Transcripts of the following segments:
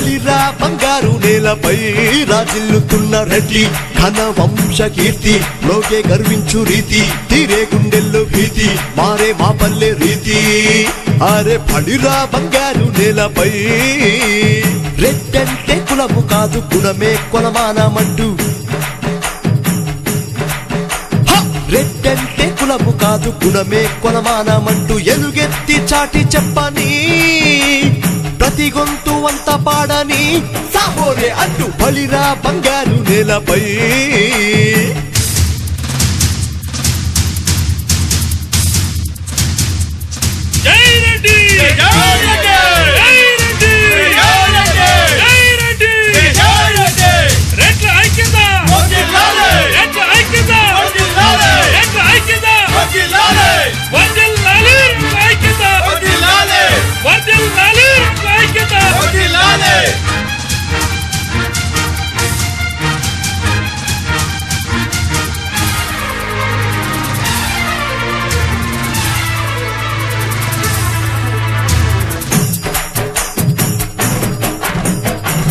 బలిరా బంగారు నేలపై రాజిల్లుతున్న రెడ్డి ఘన వంశ కీర్తి లోకే గర్వించు రీతి తీరే గుండెల్లో భీతి మారే మా పల్లె రీతి అరే బలిరా బంగారు నేలపై రెడ్డంటే కులము కాదు గుణమే కొలమానమంటూ రెడ్డంటే కులము కాదు గుణమే కొలమానమంటూ ఎలుగెత్తి చాటి చెప్పని ప్రతి గొంతు అంత పాడని సాహోరే అంటూ బలిరా బంగారు నేలపై జై రెడ్డి జై రెడ్డి జై రెడ్డి జై రెడ్డి జై రెడ్డి రెడ్ల ఐక్యత వర్ధిల్లాలి రెడ్ల ఐక్యత వర్ధిల్లాలి రెడ్ల ఐక్యత వర్ధిల్లాలి వర్ధిల్లాలి రెడ్ల ఐక్యత వర్ధిల్లాలి వర్ధిల్లాలి రెడ్ల ఐక్యత వర్ధిల్లాలి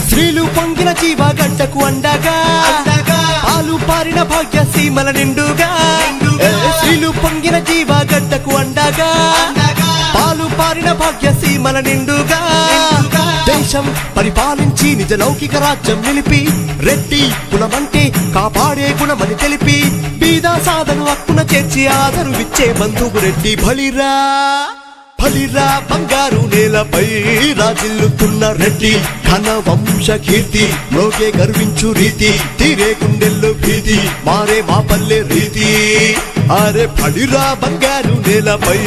స్త్రీలు పొంగిన జీవ గడ్డకు అండగా పాలు పారిన భాగ్య సీమల నిండుగా స్త్రీలు పొంగిన జీవ గడ్డకు అండగా పాలు పారిన భాగ్య సీమల నిండుగా దేశం పరిపాలించి నిజ లౌకిక రాజ్యం నిలిపి రెడ్డి కులమంటే కాపాడే గుణమని తెలిపి బీద సాధను హక్కున చేర్చి ఆదరు విచ్చే బంధువు రెడ్డి బలిరా బలిరా బంగారు నేలపై రాజిల్లుతున్న రెడ్డి ఘన వంశ కీర్తి లోకే గర్వించు రీతి తీరే గుండెల్లో భీతి మారే మా పల్లె రీతి అరే బలిరా బంగారు నేలపై